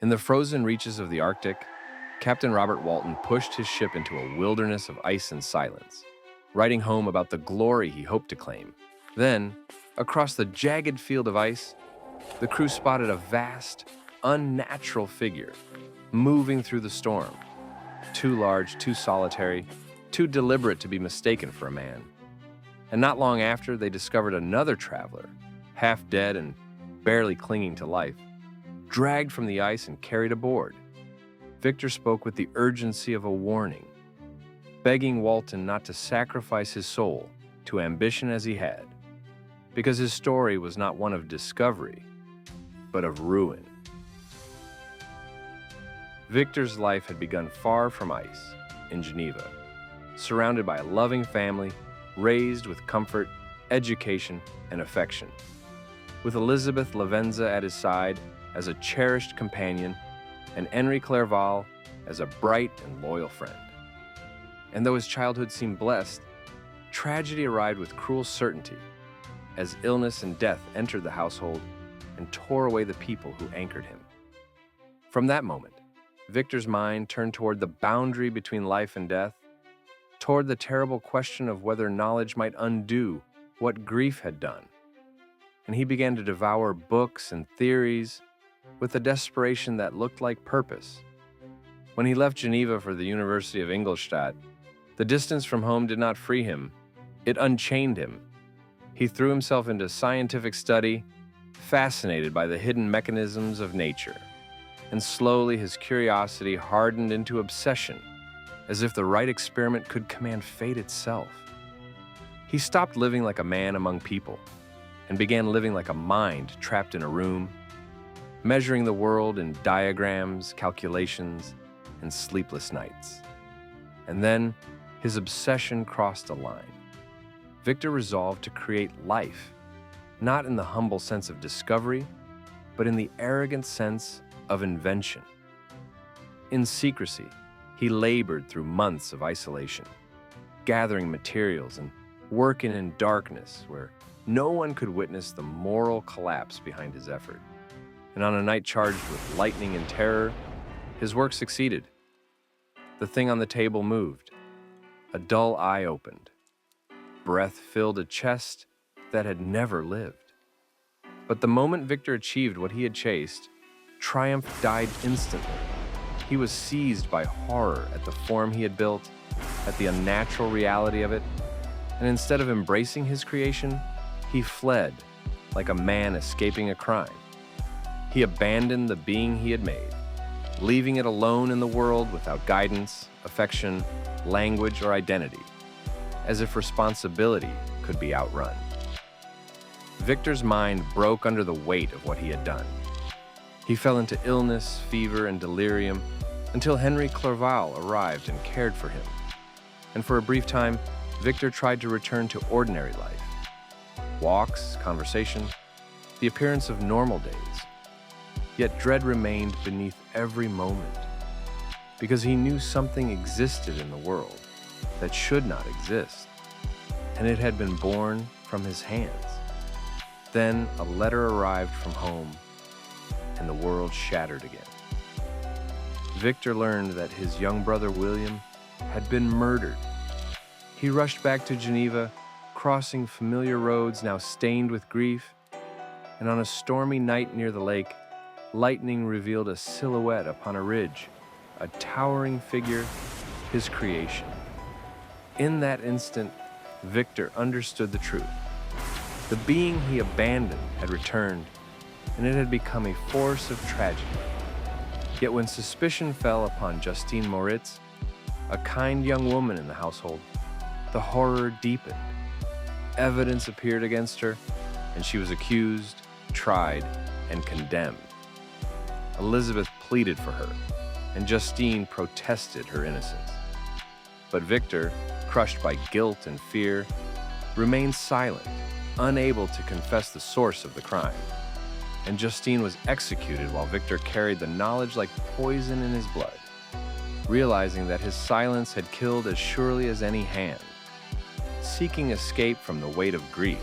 In the frozen reaches of the Arctic, Captain Robert Walton pushed his ship into a wilderness of ice and silence, writing home about the glory he hoped to claim. Then, across the jagged field of ice, the crew spotted a vast, unnatural figure moving through the storm, too large, too solitary, too deliberate to be mistaken for a man. And not long after, they discovered another traveler, half dead and barely clinging to life, dragged from the ice and carried aboard. Victor spoke with the urgency of a warning, begging Walton not to sacrifice his soul to ambition as he had, because his story was not one of discovery, but of ruin. Victor's life had begun far from ice, in Geneva, surrounded by a loving family, raised with comfort, education, and affection. With Elizabeth Lavenza at his side as a cherished companion, and Henri Clerval as a bright and loyal friend. And though his childhood seemed blessed, tragedy arrived with cruel certainty as illness and death entered the household and tore away the people who anchored him. From that moment, Victor's mind turned toward the boundary between life and death, toward the terrible question of whether knowledge might undo what grief had done. And he began to devour books and theories with a desperation that looked like purpose. When he left Geneva for the University of Ingolstadt, the distance from home did not free him, it unchained him. He threw himself into scientific study, fascinated by the hidden mechanisms of nature. And slowly his curiosity hardened into obsession, as if the right experiment could command fate itself. He stopped living like a man among people and began living like a mind trapped in a room, measuring the world in diagrams, calculations, and sleepless nights. And then his obsession crossed a line. Victor resolved to create life, not in the humble sense of discovery, but in the arrogant sense of invention. In secrecy, he labored through months of isolation, gathering materials and working in darkness where no one could witness the moral collapse behind his effort. And on a night charged with lightning and terror, his work succeeded. The thing on the table moved. A dull eye opened. Breath filled a chest that had never lived. But the moment Victor achieved what he had chased, triumph died instantly. He was seized by horror at the form he had built, at the unnatural reality of it, and instead of embracing his creation, he fled like a man escaping a crime. He abandoned the being he had made, leaving it alone in the world without guidance, affection, language, or identity, as if responsibility could be outrun. Victor's mind broke under the weight of what he had done. He fell into illness, fever, and delirium until Henri Clerval arrived and cared for him. And for a brief time, Victor tried to return to ordinary life. Walks, conversation, the appearance of normal days. Yet dread remained beneath every moment, because he knew something existed in the world that should not exist, and it had been born from his hands. Then a letter arrived from home, and the world shattered again. Victor learned that his young brother William had been murdered. He rushed back to Geneva, crossing familiar roads now stained with grief, and on a stormy night near the lake, lightning revealed a silhouette upon a ridge, a towering figure, his creation. In that instant, Victor understood the truth. The being he abandoned had returned, and it had become a force of tragedy. Yet when suspicion fell upon Justine Moritz, a kind young woman in the household, the horror deepened. Evidence appeared against her, and she was accused, tried, and condemned. Elizabeth pleaded for her, and Justine protested her innocence. But Victor, crushed by guilt and fear, remained silent, unable to confess the source of the crime. And Justine was executed while Victor carried the knowledge like poison in his blood, realizing that his silence had killed as surely as any hand. Seeking escape from the weight of grief,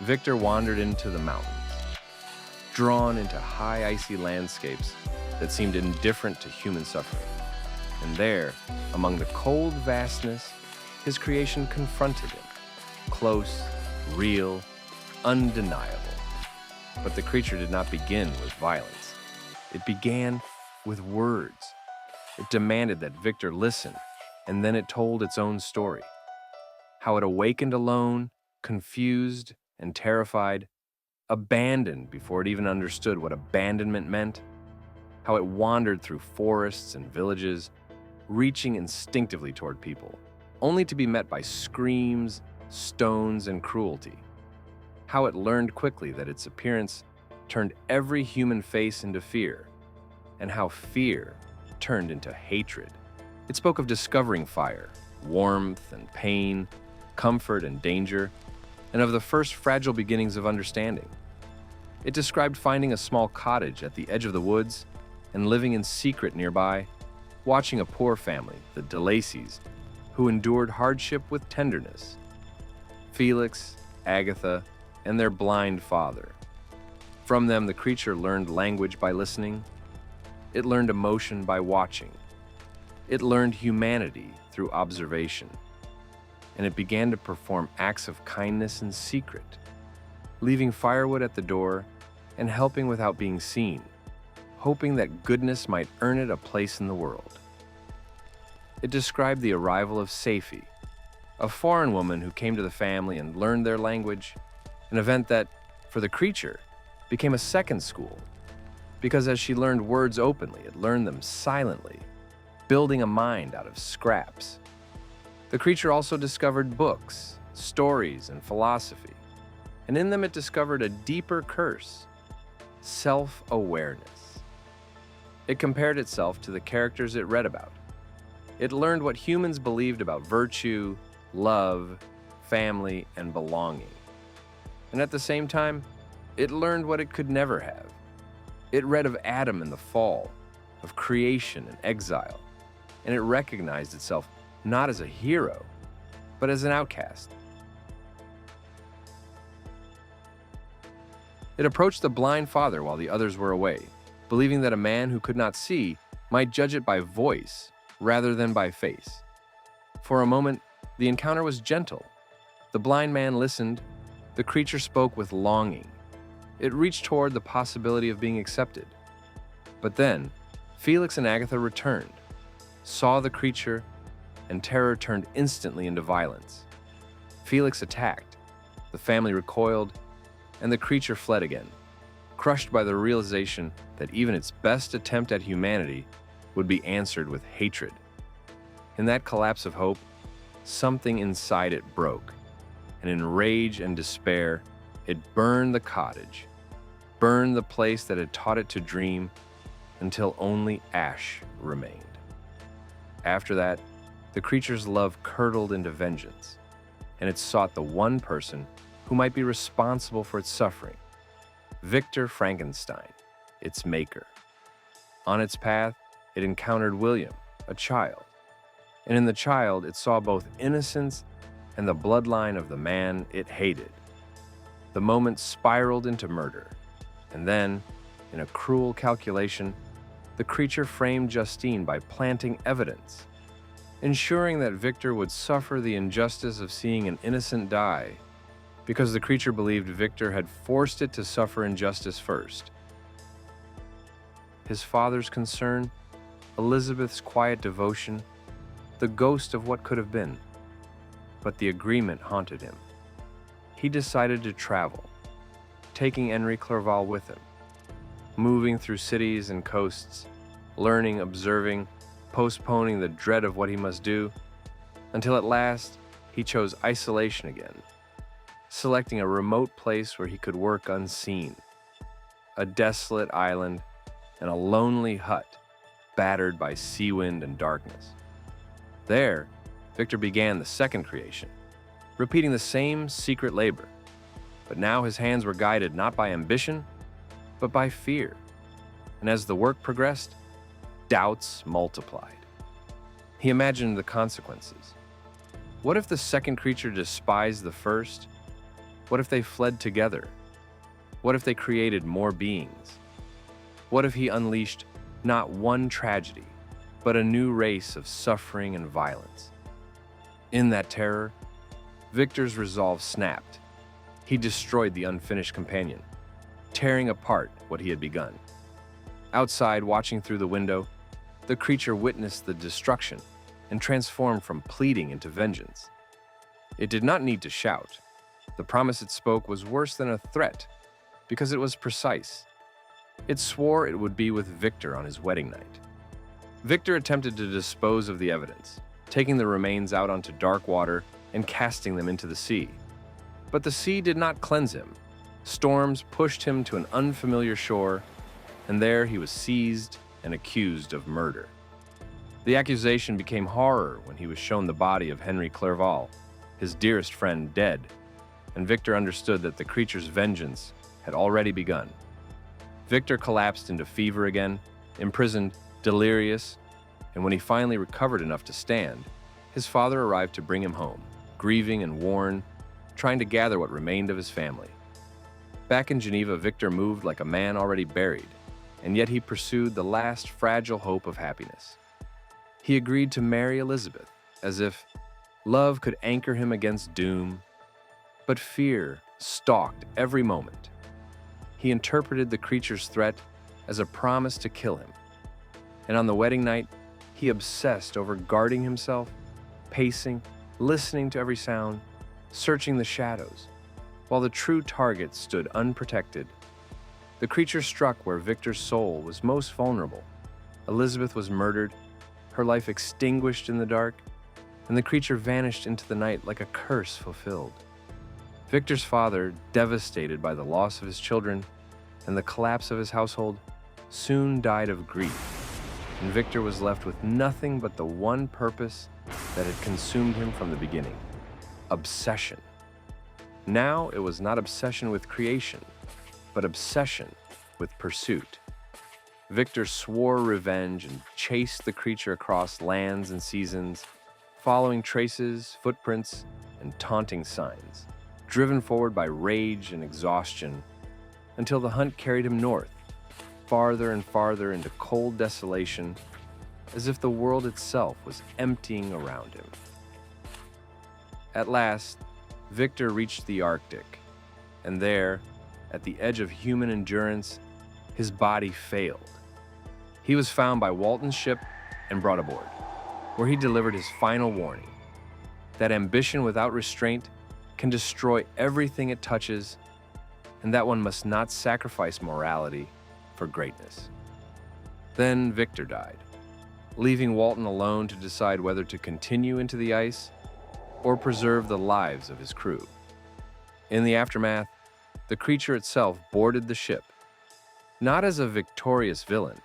Victor wandered into the mountains. Drawn into high icy landscapes, that seemed indifferent to human suffering. And there, among the cold vastness, his creation confronted him, close, real, undeniable. But the creature did not begin with violence. It began with words. It demanded that Victor listen, and then it told its own story. How it awakened alone, confused and terrified, abandoned before it even understood what abandonment meant, how it wandered through forests and villages, reaching instinctively toward people, only to be met by screams, stones, and cruelty. How it learned quickly that its appearance turned every human face into fear, and how fear turned into hatred. It spoke of discovering fire, warmth and pain, comfort and danger, and of the first fragile beginnings of understanding. It described finding a small cottage at the edge of the woods and living in secret nearby, watching a poor family, the de Lacys, who endured hardship with tenderness. Felix, Agatha, and their blind father. From them, the creature learned language by listening. It learned emotion by watching. It learned humanity through observation. And it began to perform acts of kindness in secret, leaving firewood at the door and helping without being seen, hoping that goodness might earn it a place in the world. It described the arrival of Safi, a foreign woman who came to the family and learned their language, an event that, for the creature, became a second school, because as she learned words openly, it learned them silently, building a mind out of scraps. The creature also discovered books, stories, and philosophy, and in them it discovered a deeper curse: self-awareness. It compared itself to the characters it read about. It learned what humans believed about virtue, love, family, and belonging. And at the same time, it learned what it could never have. It read of Adam and the fall, of creation and exile, and it recognized itself not as a hero, but as an outcast. It approached the blind father while the others were away, believing that a man who could not see might judge it by voice rather than by face. For a moment, the encounter was gentle. The blind man listened. The creature spoke with longing. It reached toward the possibility of being accepted. But then, Felix and Agatha returned, saw the creature, and terror turned instantly into violence. Felix attacked, the family recoiled, and the creature fled again, crushed by the realization that even its best attempt at humanity would be answered with hatred. In that collapse of hope, something inside it broke, and in rage and despair, it burned the cottage, burned the place that had taught it to dream, until only ash remained. After that, the creature's love curdled into vengeance, and it sought the one person who might be responsible for its suffering: Victor Frankenstein, its maker. On its path, it encountered William, a child, and in the child it saw both innocence and the bloodline of the man it hated. The moment spiraled into murder, and then, in a cruel calculation, the creature framed Justine by planting evidence, ensuring that Victor would suffer the injustice of seeing an innocent die, because the creature believed Victor had forced it to suffer injustice first. His father's concern, Elizabeth's quiet devotion, the ghost of what could have been. But the agreement haunted him. He decided to travel, taking Henri Clerval with him, moving through cities and coasts, learning, observing, postponing the dread of what he must do, until at last he chose isolation again, selecting a remote place where he could work unseen, a desolate island and a lonely hut battered by sea wind and darkness. There, Victor began the second creation, repeating the same secret labor, but now his hands were guided not by ambition, but by fear. And as the work progressed, doubts multiplied. He imagined the consequences. What if the second creature despised the first? What if they fled together? What if they created more beings? What if he unleashed Not one tragedy, but a new race of suffering and violence. In that terror, Victor's resolve snapped. He destroyed the unfinished companion, tearing apart what he had begun. Outside, watching through the window, the creature witnessed the destruction and transformed from pleading into vengeance. It did not need to shout. The promise it spoke was worse than a threat because it was precise. It swore it would be with Victor on his wedding night. Victor attempted to dispose of the evidence, taking the remains out onto dark water and casting them into the sea. But the sea did not cleanse him. Storms pushed him to an unfamiliar shore, and there he was seized and accused of murder. The accusation became horror when he was shown the body of Henry Clerval, his dearest friend, dead, and Victor understood that the creature's vengeance had already begun. Victor collapsed into fever again, imprisoned, delirious, and when he finally recovered enough to stand, his father arrived to bring him home, grieving and worn, trying to gather what remained of his family. Back in Geneva, Victor moved like a man already buried, and yet he pursued the last fragile hope of happiness. He agreed to marry Elizabeth, as if love could anchor him against doom, but fear stalked every moment. He interpreted the creature's threat as a promise to kill him, and on the wedding night, he obsessed over guarding himself, pacing, listening to every sound, searching the shadows, while the true target stood unprotected. The creature struck where Victor's soul was most vulnerable. Elizabeth was murdered, her life extinguished in the dark, and the creature vanished into the night like a curse fulfilled. Victor's father, devastated by the loss of his children and the collapse of his household, soon died of grief, and Victor was left with nothing but the one purpose that had consumed him from the beginning: obsession. Now it was not obsession with creation, but obsession with pursuit. Victor swore revenge and chased the creature across lands and seasons, following traces, footprints, and taunting signs, driven forward by rage and exhaustion, until the hunt carried him north, farther and farther into cold desolation, as if the world itself was emptying around him. At last, Victor reached the Arctic, and there, at the edge of human endurance, his body failed. He was found by Walton's ship and brought aboard, where he delivered his final warning: that ambition without restraint can destroy everything it touches, and that one must not sacrifice morality for greatness. Then Victor died, leaving Walton alone to decide whether to continue into the ice or preserve the lives of his crew. In the aftermath, the creature itself boarded the ship, not as a victorious villain,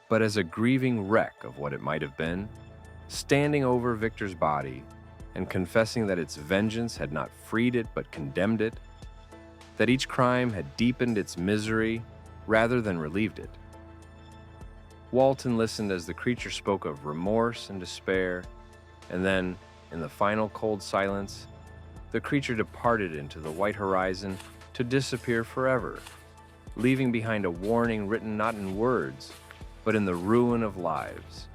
but as a grieving wreck of what it might have been, standing over Victor's body and confessing that its vengeance had not freed it but condemned it, that each crime had deepened its misery rather than relieved it. Walton listened as the creature spoke of remorse and despair, and then, in the final cold silence, the creature departed into the white horizon to disappear forever, leaving behind a warning written not in words, but in the ruin of lives.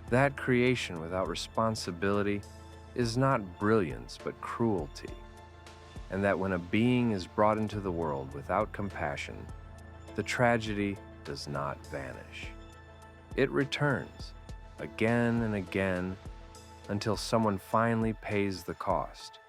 That creation without responsibility is not brilliance but cruelty, and that when a being is brought into the world without compassion, the tragedy does not vanish. It returns again and again until someone finally pays the cost.